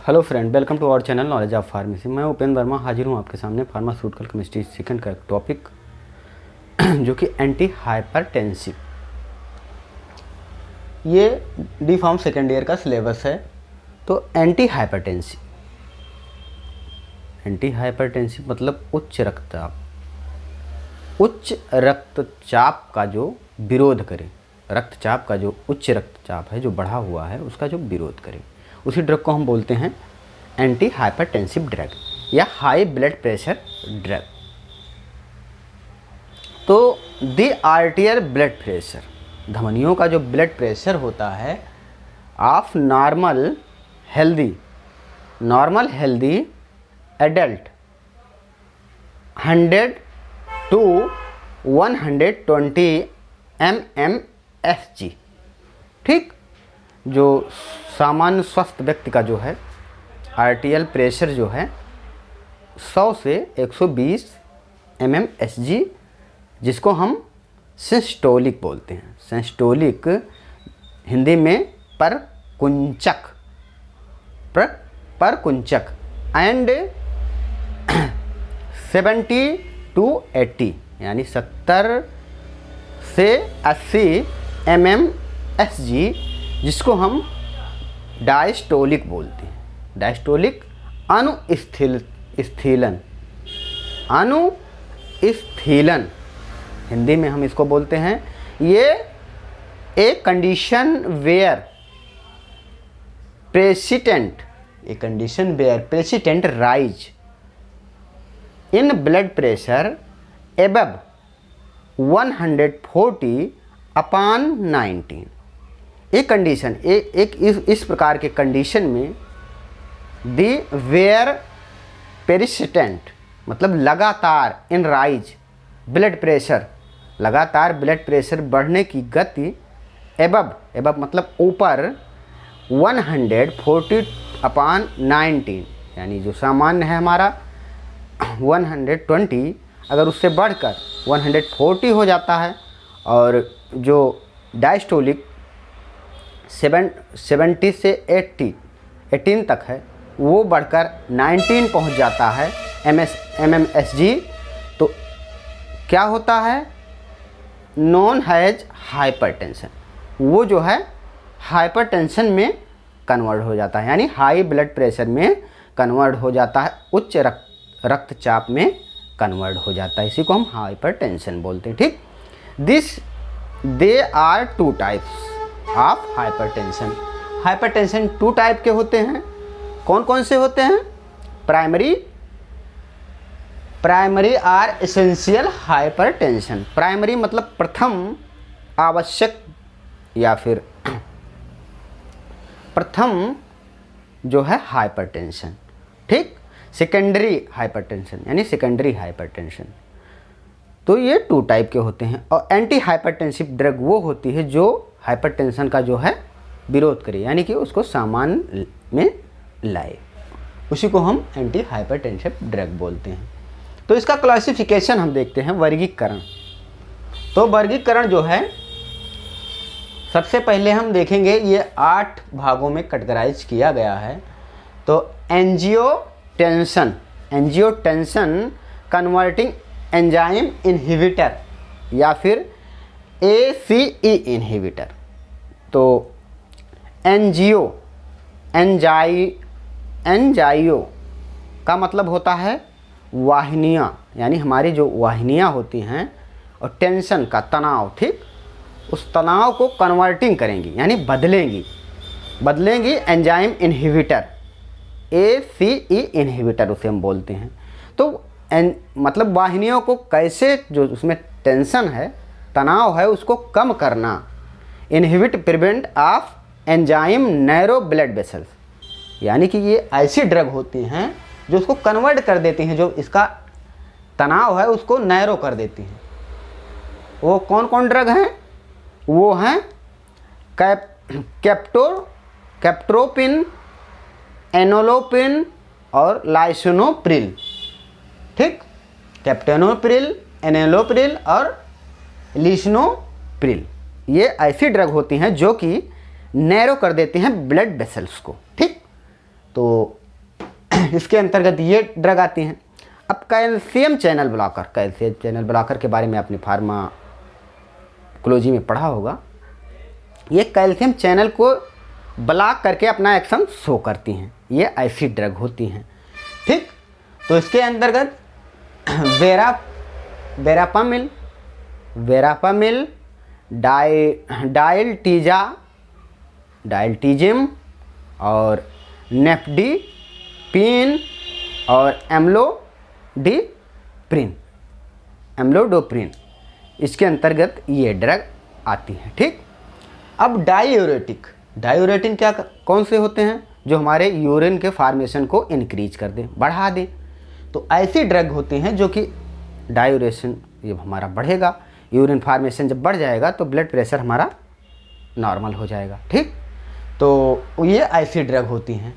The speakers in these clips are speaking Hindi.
Hello friend, welcome to our channel knowledge of pharmacy. मैं उपेंद्र वर्मा हाजिर हूँ आपके सामने फार्मास्यूटिकल केमिस्ट्री सेकंड का एक टॉपिक जो कि एंटी हाइपरटेंसिव। ये डी फार्म सेकेंड ईयर का सिलेबस है। तो एंटी हाइपरटेंसिव मतलब उच्च रक्तचाप, उच्च रक्तचाप का जो विरोध करे, रक्तचाप का जो उच्च रक्तचाप है जो बढ़ा हुआ है उसका जो विरोध करे, उसी ड्रग को हम बोलते हैं एंटी हाइपरटेंसिव ड्रग या हाई ब्लड प्रेशर ड्रग। तो द आर्टियल ब्लड प्रेशर, धमनियों का जो ब्लड प्रेशर होता है of normal healthy adult 100 to 120 mmHg। ठीक, जो सामान्य स्वस्थ व्यक्ति का जो है आर्टियल प्रेशर जो है 100 से 120 mmHg, जिसको हम सिस्टोलिक बोलते हैं। सिस्टोलिक हिंदी में परकुंचक एंड 70 to 80 यानी 70 से 80 mmHg, जिसको हम डायस्टोलिक बोलते हैं। डायस्टोलिक अनुस्थिलन हिंदी में हम इसको बोलते हैं। ये एक condition where president rise in blood pressure above 140/19। एक कंडीशन इस प्रकार के कंडीशन में दी वेयर पेरिसिस्टेंट मतलब लगातार इन राइज ब्लड प्रेशर, लगातार ब्लड प्रेशर बढ़ने की गति एबव मतलब ऊपर 140/19 यानी जो सामान्य है हमारा 120, अगर उससे बढ़कर 140 हो जाता है और जो डायस्टोलिक 70 से 18 तक है वो बढ़कर 19 पहुंच जाता है mmHg, तो क्या होता है, नॉन हैज हाइपरटेंशन। वो जो है हाइपरटेंशन में कन्वर्ट हो जाता है, यानी हाई ब्लड प्रेशर में कन्वर्ट हो जाता है, उच्च रक्तचाप में कन्वर्ट हो जाता है। इसी को हम हाइपरटेंशन बोलते हैं। ठीक, they are 2 types of hypertension. Hypertension 2 type के होते हैं। कौन कौन से होते हैं? Primary or essential hypertension. Primary मतलब प्रथम आवश्यक या फिर प्रथम जो है हाइपरटेंशन। ठीक, सेकेंडरी हाइपरटेंशन यानी सेकेंडरी हाइपरटेंशन। तो ये 2 टाइप के होते हैं। और एंटी हाइपरटेंसिव ड्रग वो होती है जो हाइपरटेंशन का जो है विरोध करे, यानी कि उसको सामान्य में लाए, उसी को हम एंटी हाइपरटेंसिव ड्रग बोलते हैं। तो इसका क्लासिफिकेशन हम देखते हैं, वर्गीकरण। तो वर्गीकरण जो है सबसे पहले हम देखेंगे, ये 8 भागों में कैटेगराइज किया गया है। तो एंजियोटेंशन कन्वर्टिंग एंजाइम इनहिबिटर या फिर ACE इनहिबिटर। तो एंजाइयो का मतलब होता है वाहिनियाँ, यानी हमारी जो वाहिनियाँ होती हैं, और टेंशन का तनाव। ठीक, उस तनाव को कन्वर्टिंग करेंगी यानी बदलेंगी एंजाइम इनहिबिटर, ACE इनहिबिटर उसे हम बोलते हैं। तो मतलब वाहिनियों को कैसे, जो उसमें टेंशन है, तनाव है, उसको कम करना। Inhibit prevent of enzyme narrow blood vessels, यानी कि ये ऐसी ड्रग होती हैं जो उसको कन्वर्ट कर देती हैं, जो इसका तनाव है उसको नैरो कर देती हैं। वो कौन कौन ड्रग हैं? वो हैं कैप्टोप्रोपिन, एनोलोपिन और लाइसिनोप्रिल। ठीक, कैप्टेनोप्रिल, एनोलोप्रिल और लिसिनोप्रिल, ये ऐसी ड्रग होती हैं जो कि नैरो कर देती हैं ब्लड वेसल्स को। ठीक, तो इसके अंतर्गत ये ड्रग आती हैं। अब calcium channel blocker, calcium channel blocker के बारे में आपने फार्माकोलॉजी में पढ़ा होगा। ये कैल्शियम चैनल को ब्लॉक करके अपना एक्शन शो करती हैं। ये ऐसी ड्रग होती हैं, ठीक। तो इसके अंतर्गत वेरापामिल, डायल्टीजिम और नेफ्डिपिन और एम्लोडोप्रिन, इसके अंतर्गत ये ड्रग आती हैं, ठीक। अब डायूरेटिक क्या कौन से होते हैं? जो हमारे यूरिन के फार्मेशन को इंक्रीज कर दें, बढ़ा दें। तो ऐसी ड्रग होती हैं जो कि डायूरेशन ये हमारा बढ़ेगा, यूरिन फार्मेशन जब बढ़ जाएगा तो ब्लड प्रेशर हमारा नॉर्मल हो जाएगा, ठीक। तो ये ऐसी ड्रग होती हैं।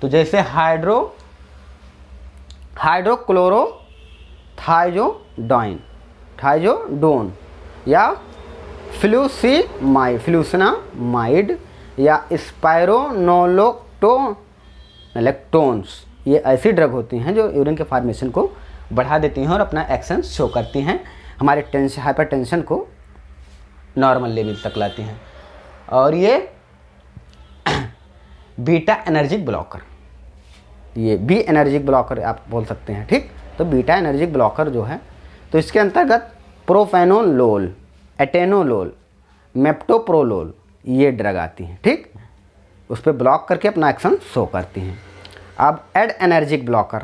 तो जैसे हाइड्रोक्लोरोथाइजोडोन या फ्लूसिनामाइड या स्पाइरोनोलेक्टोन्स, ये ऐसी ड्रग होती हैं जो यूरिन के फार्मेशन को बढ़ा देती हैं और अपना एक्शन शो करती हैं, हमारे हाइपरटेंशन को नॉर्मल लेवल तक लाती हैं। और ये बीटा एनर्जिक ब्लॉकर, ये बी एनर्जिक ब्लॉकर आप बोल सकते हैं, ठीक। तो बीटा एनर्जिक ब्लॉकर जो है, तो इसके अंतर्गत प्रोफेनोलोल, एटेनोलोल, मेप्टोप्रोलोल ये ड्रग आती हैं, ठीक। उस पर ब्लॉक करके अपना एक्शन शो करती हैं। अब एड एनर्जिक ब्लॉकर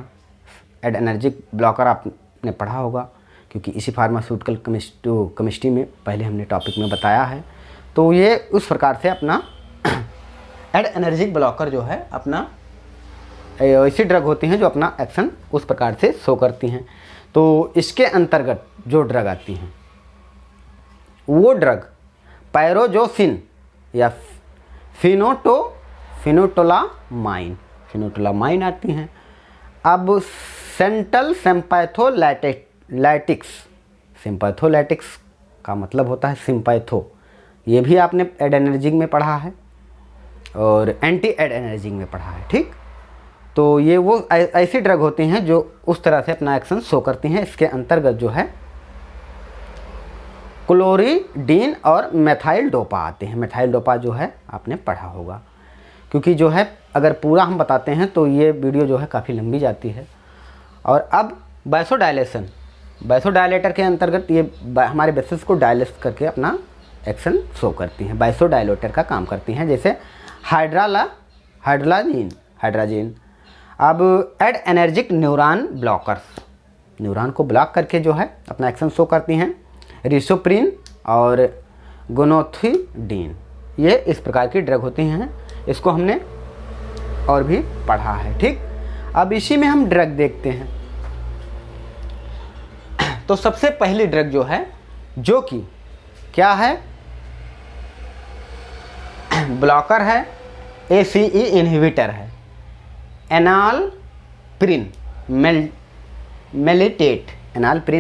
आपने पढ़ा होगा, क्योंकि इसी फार्मास्यूटिकल केमिस्ट्री में पहले हमने टॉपिक में बताया है। तो ये उस प्रकार से अपना एड एनर्जिक ब्लॉकर जो है अपना ऐसी ड्रग होती हैं जो अपना एक्शन उस प्रकार से शो करती हैं। तो इसके अंतर्गत जो ड्रग आती हैं वो ड्रग पायरोजोसिन या फिनोटोलामाइन आती हैं। अब सेंट्रल सिम्पैथोलैटिक्स का मतलब होता है सिम्पैथो, ये भी आपने एडेनर्जिक में पढ़ा है और एंटी एडेनर्जिक में पढ़ा है, ठीक। तो ये वो ऐसी ड्रग होती हैं जो उस तरह से अपना एक्शन शो करती हैं। इसके अंतर्गत जो है क्लोरिडीन और मेथाइल डोपा आते हैं। मेथाइल डोपा जो है आपने पढ़ा होगा, क्योंकि जो है अगर पूरा हम बताते हैं तो ये वीडियो जो है काफ़ी लंबी जाती है। और अब बाइसोडायलेटर के अंतर्गत ये हमारे बेसिस को डायलेट करके अपना एक्शन शो करती हैं, बाइसोडायलेटर का काम करती हैं, जैसे हाइड्राजीन। अब adrenergic neuron blockers, neuron को ब्लॉक करके जो है अपना एक्शन शो करती हैं, रिसोप्रिन और गोनोथिडीन, ये इस प्रकार की ड्रग होती हैं। इसको हमने और भी पढ़ा है, ठीक। अब इसी में हम ड्रग देखते हैं। तो सबसे पहली ड्रग जो है, जो कि क्या है, ब्लॉकर है, ACE इनहिबिटर है, एनालप्रिन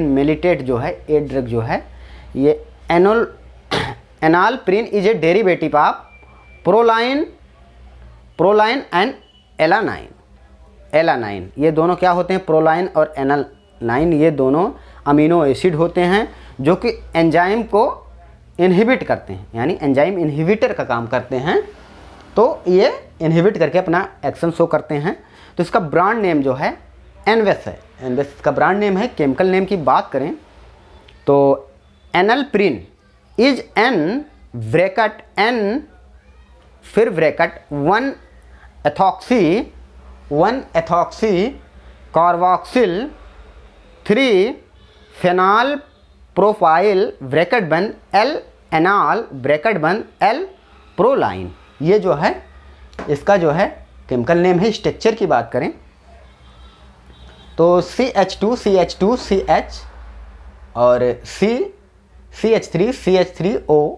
मेलिटेट जो है ये ड्रग जो है, ये enalapril is a derivative of proline and alanine. ये दोनों क्या होते हैं, प्रोलाइन और एलानाइन, ये दोनों अमीनो एसिड होते हैं जो कि एंजाइम को इनहिबिट करते हैं, यानी एंजाइम इनहिबिटर का काम करते हैं। तो ये इनहिबिट करके अपना एक्शन शो करते हैं। तो इसका ब्रांड नेम जो है एनवेस है, एनवेस का ब्रांड नेम है। केमिकल नेम की बात करें तो एनालप्रिन इज एन ब्रैकेट एन फिर bracket 1 ethoxy carboxyl 3 phenol profile bracket बंद एल एनाल ब्रैकेट बंद एल प्रोलाइन। ये जो है इसका जो है केमिकल नेम है। स्ट्रक्चर की बात करें तो CH2CH2CH और CH3CH3O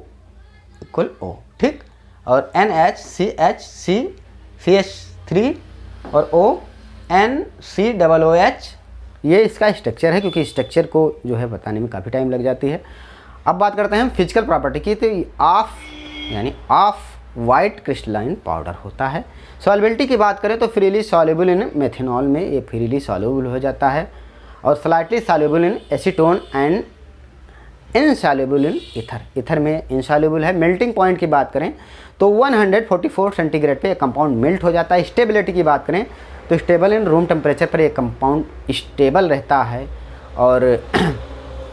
इक्वल O, ठीक। और NHCHCCH3 और ONCOOH, ये इसका स्ट्रक्चर है, क्योंकि स्ट्रक्चर को जो है बताने में काफ़ी टाइम लग जाती है। अब बात करते हैं हम फिजिकल प्रॉपर्टी की। तो ऑफ वाइट क्रिस्टलाइन पाउडर होता है। सॉल्युबिलिटी की बात करें तो फ्रीली सॉल्युबल इन मेथनॉल में ये फ्रीली सॉल्युबल हो जाता है, और slightly soluble in acetone and insoluble in ether, ether में इनसॉल्युबल है। मेल्टिंग पॉइंट की बात करें तो 144 सेंटीग्रेड पे कंपाउंड मेल्ट हो जाता है। स्टेबिलिटी की बात करें तो स्टेबल इन रूम टेम्परेचर पर ये कंपाउंड स्टेबल रहता है। और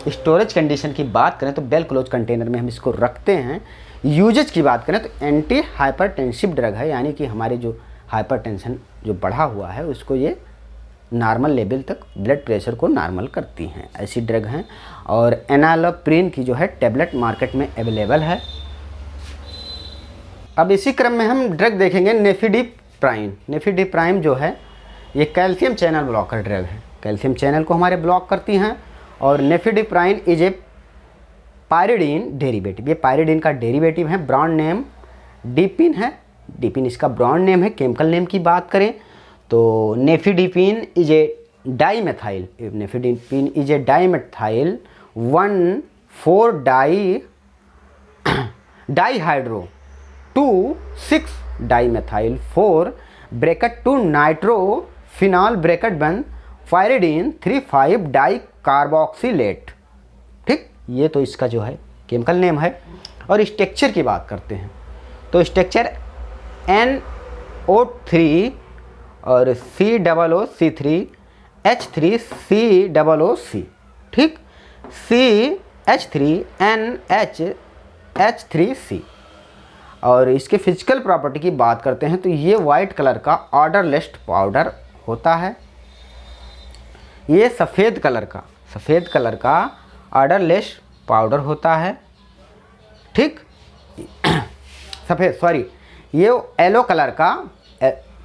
स्टोरेज कंडीशन की बात करें तो वेल क्लोज कंटेनर में हम इसको रखते हैं। यूजेज की बात करें तो एंटी हाइपरटेंसिव ड्रग है, यानी कि हमारे जो हाइपरटेंशन जो बढ़ा हुआ है उसको ये नॉर्मल लेवल तक ब्लड प्रेशर को नॉर्मल करती हैं, ऐसी ड्रग हैं। और एनालोप्रिन की जो है टेबलेट मार्केट में अवेलेबल है। अब इसी क्रम में हम ड्रग देखेंगे नेफिडिप्राइन। नेफिडिप्राइन जो है ये कैल्शियम चैनल ब्लॉकर ड्रग है, कैल्शियम चैनल को हमारे ब्लॉक करती हैं। और nifedipine is a pyridine derivative, ये पायरिडीन का डेरिवेटिव है। ब्रांड नेम डिपिन है, डिपिन इसका ब्रांड नेम है। केमिकल नेम की बात करें तो nifedipine is a dimethyl, nifedipine is a dimethyl 1,4 dihydro 2,6 dimethyl 4 bracket 2 nitro phenol bracket बंद पायरिडीन 3,5 डाई कार्बोक्सिलेट। ठीक, ये तो इसका जो है केमिकल नेम है। और स्ट्रक्चर की बात करते हैं तो स्ट्रक्चर NO3 और COOC3 H3COOC, ठीक, CH3NHH3C। और इसके फिजिकल प्रॉपर्टी की बात करते हैं तो ये वाइट कलर का ऑर्डरलेस पाउडर होता है। ये सफ़ेद कलर का ऑर्डरलेस पाउडर होता है, ठीक, ये येलो कलर का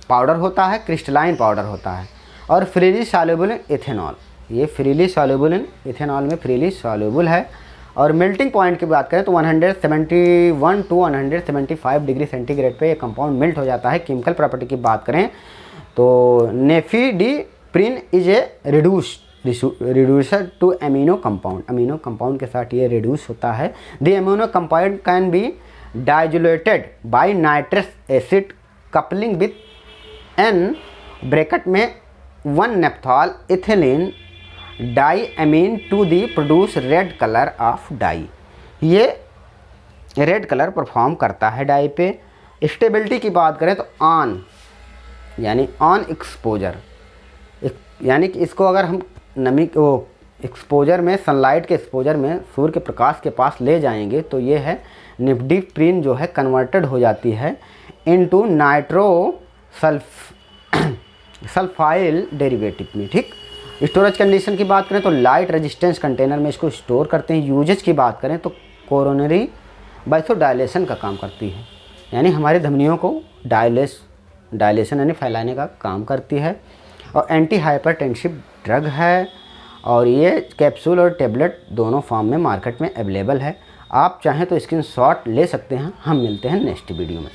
पाउडर होता है, क्रिस्टलाइन पाउडर होता है। और फ्रीली सॉल्युबल इन इथेनॉल, ये फ्रीली सॉल्युबल इन इथेनॉल में फ्रीली सॉल्युबल है। और मेल्टिंग पॉइंट की बात करें तो 171 टू 175 डिग्री सेंटीग्रेड पे ये कंपाउंड मेल्ट हो जाता है। केमिकल प्रॉपर्टी की बात करें तो nifedipine is a reducer to amino compound, amino compound के साथ ये रिड्यूस होता है। The amino compound can be diazotized by nitrous acid coupling with N bracket में 1 naphthol ethylene diamine to the produce red colour of dye, ये रेड कलर परफॉर्म करता है डाई पे। स्टेबिलिटी की बात करें तो ऑन यानी ऑन एक्सपोजर, यानी कि इसको अगर हम नमी को एक्सपोजर में, सनलाइट के एक्सपोजर में, सूर्य के प्रकाश के पास ले जाएंगे तो ये है नेफिडिप्रिन जो है कन्वर्टेड हो जाती है इनटू नाइट्रो सल्फाइल डेरिवेटिव में, ठीक। स्टोरेज कंडीशन की बात करें तो लाइट रेजिस्टेंस कंटेनर में इसको स्टोर करते हैं। यूजेज की बात करें तो कोरोनरी वासोडाइलेशन का काम करती है, यानी हमारी धमनियों को डायलेशन यानी फैलाने का काम करती है। और एंटी हाइपरटेंसिव ड्रग है, और ये कैप्सूल और टेबलेट दोनों फॉर्म में मार्केट में अवेलेबल है। आप चाहें तो स्क्रीनशॉट ले सकते हैं। हम मिलते हैं नेक्स्ट वीडियो में।